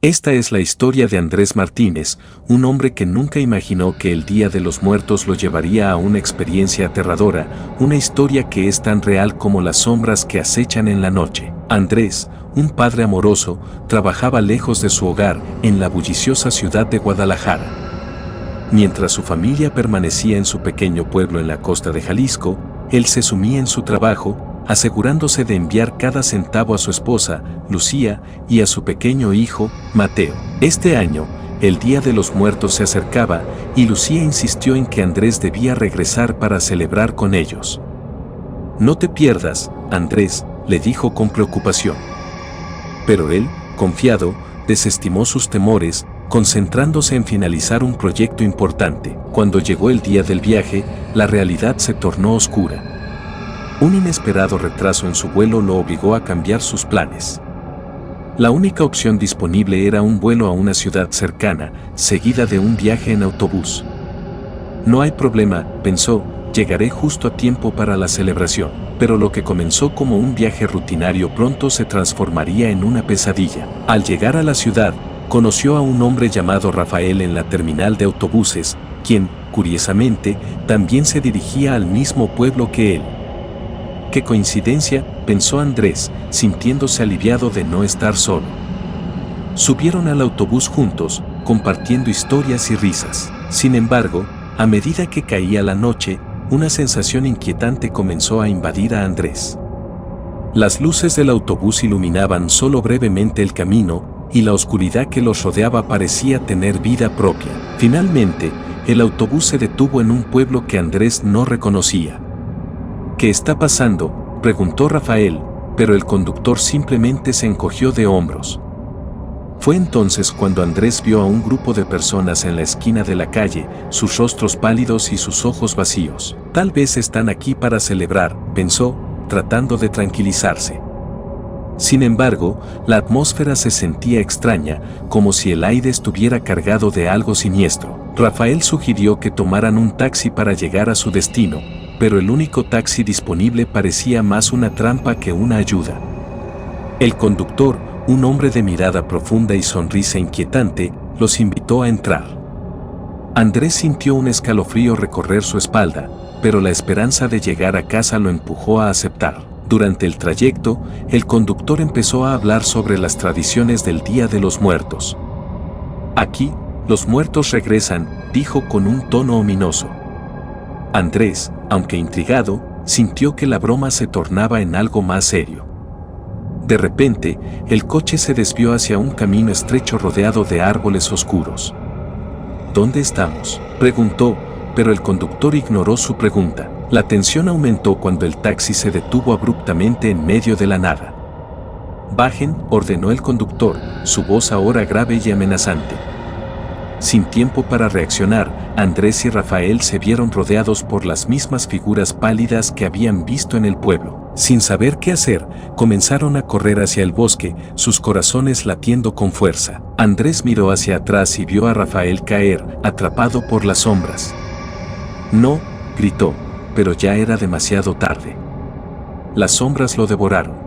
Esta es la historia de Andrés Martínez, un hombre que nunca imaginó que el Día de los Muertos lo llevaría a una experiencia aterradora, una historia que es tan real como las sombras que acechan en la noche. Andrés, un padre amoroso, trabajaba lejos de su hogar, en la bulliciosa ciudad de Guadalajara. Mientras su familia permanecía en su pequeño pueblo en la costa de Jalisco, él se sumía en su trabajo, asegurándose de enviar cada centavo a su esposa, Lucía, y a su pequeño hijo, Mateo. Este año, el Día de los Muertos se acercaba, y Lucía insistió en que Andrés debía regresar para celebrar con ellos. «No te pierdas, Andrés», le dijo con preocupación. Pero él, confiado, desestimó sus temores, concentrándose en finalizar un proyecto importante. Cuando llegó el día del viaje, la realidad se tornó oscura. Un inesperado retraso en su vuelo lo obligó a cambiar sus planes. La única opción disponible era un vuelo a una ciudad cercana, seguida de un viaje en autobús. «No hay problema», pensó, «llegaré justo a tiempo para la celebración». Pero lo que comenzó como un viaje rutinario pronto se transformaría en una pesadilla. Al llegar a la ciudad, conoció a un hombre llamado Rafael en la terminal de autobuses, quien, curiosamente, también se dirigía al mismo pueblo que él. «Qué coincidencia», pensó Andrés, sintiéndose aliviado de no estar solo. Subieron al autobús juntos, compartiendo historias y risas. Sin embargo, a medida que caía la noche, una sensación inquietante comenzó a invadir a Andrés. Las luces del autobús iluminaban solo brevemente el camino, y la oscuridad que los rodeaba parecía tener vida propia. Finalmente, el autobús se detuvo en un pueblo que Andrés no reconocía. «¿Qué está pasando?», preguntó Rafael, pero el conductor simplemente se encogió de hombros. Fue entonces cuando Andrés vio a un grupo de personas en la esquina de la calle, sus rostros pálidos y sus ojos vacíos. «Tal vez están aquí para celebrar», pensó, tratando de tranquilizarse. Sin embargo, la atmósfera se sentía extraña, como si el aire estuviera cargado de algo siniestro. Rafael sugirió que tomaran un taxi para llegar a su destino, pero el único taxi disponible parecía más una trampa que una ayuda. El conductor, un hombre de mirada profunda y sonrisa inquietante, los invitó a entrar. Andrés sintió un escalofrío recorrer su espalda, pero la esperanza de llegar a casa lo empujó a aceptar. Durante el trayecto, el conductor empezó a hablar sobre las tradiciones del Día de los Muertos. «Aquí, los muertos regresan», dijo con un tono ominoso. Andrés, aunque intrigado, sintió que la broma se tornaba en algo más serio. De repente, el coche se desvió hacia un camino estrecho rodeado de árboles oscuros. «¿Dónde estamos?», preguntó, pero el conductor ignoró su pregunta. La tensión aumentó cuando el taxi se detuvo abruptamente en medio de la nada. «Bajen», ordenó el conductor, su voz ahora grave y amenazante. Sin tiempo para reaccionar, Andrés y Rafael se vieron rodeados por las mismas figuras pálidas que habían visto en el pueblo. Sin saber qué hacer, comenzaron a correr hacia el bosque, sus corazones latiendo con fuerza. Andrés miró hacia atrás y vio a Rafael caer, atrapado por las sombras. «No», gritó, pero ya era demasiado tarde. Las sombras lo devoraron.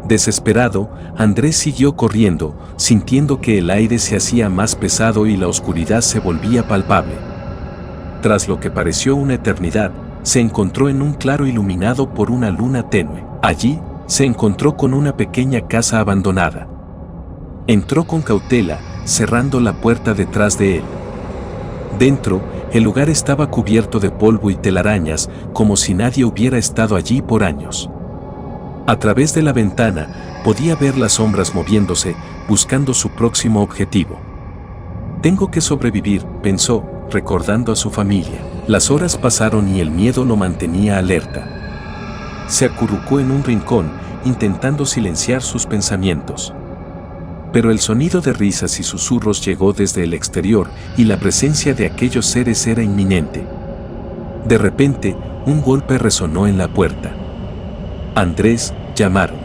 Desesperado, Andrés siguió corriendo, sintiendo que el aire se hacía más pesado y la oscuridad se volvía palpable. Tras lo que pareció una eternidad, se encontró en un claro iluminado por una luna tenue. Allí, se encontró con una pequeña casa abandonada. Entró con cautela, cerrando la puerta detrás de él. Dentro, el lugar estaba cubierto de polvo y telarañas, como si nadie hubiera estado allí por años. A través de la ventana, podía ver las sombras moviéndose, buscando su próximo objetivo. «Tengo que sobrevivir», pensó, recordando a su familia. Las horas pasaron y el miedo lo mantenía alerta. Se acurrucó en un rincón, intentando silenciar sus pensamientos. Pero el sonido de risas y susurros llegó desde el exterior, y la presencia de aquellos seres era inminente. De repente, un golpe resonó en la puerta. «Andrés», llamaron.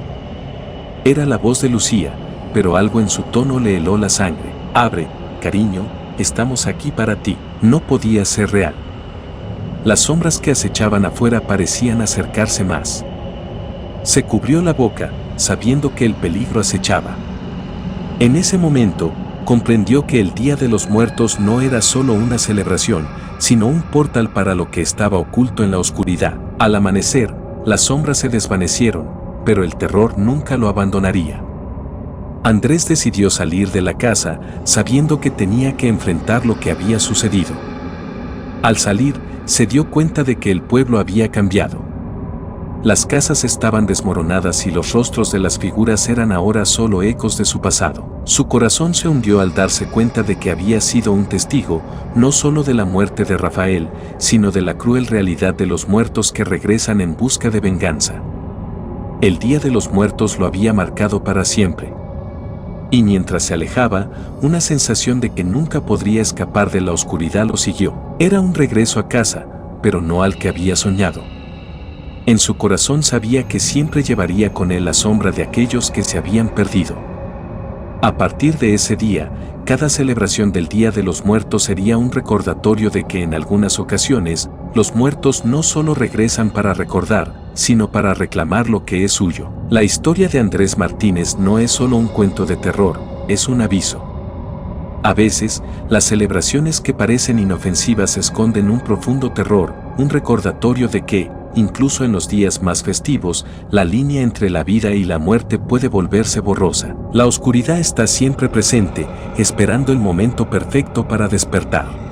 Era la voz de Lucía, pero algo en su tono le heló la sangre. «Abre, cariño, estamos aquí para ti». No podía ser real. Las sombras que acechaban afuera parecían acercarse más. Se cubrió la boca, sabiendo que el peligro acechaba. En ese momento, comprendió que el Día de los Muertos no era solo una celebración, sino un portal para lo que estaba oculto en la oscuridad. Al amanecer, las sombras se desvanecieron, pero el terror nunca lo abandonaría. Andrés decidió salir de la casa, sabiendo que tenía que enfrentar lo que había sucedido. Al salir, se dio cuenta de que el pueblo había cambiado. Las casas estaban desmoronadas y los rostros de las figuras eran ahora solo ecos de su pasado. Su corazón se hundió al darse cuenta de que había sido un testigo, no solo de la muerte de Rafael, sino de la cruel realidad de los muertos que regresan en busca de venganza. El Día de los Muertos lo había marcado para siempre. Y mientras se alejaba, una sensación de que nunca podría escapar de la oscuridad lo siguió. Era un regreso a casa, pero no al que había soñado. En su corazón sabía que siempre llevaría con él la sombra de aquellos que se habían perdido. A partir de ese día, cada celebración del Día de los Muertos sería un recordatorio de que en algunas ocasiones, los muertos no solo regresan para recordar, sino para reclamar lo que es suyo. La historia de Andrés Martínez no es solo un cuento de terror, es un aviso. A veces, las celebraciones que parecen inofensivas esconden un profundo terror, un recordatorio de que, incluso en los días más festivos, la línea entre la vida y la muerte puede volverse borrosa. La oscuridad está siempre presente, esperando el momento perfecto para despertar.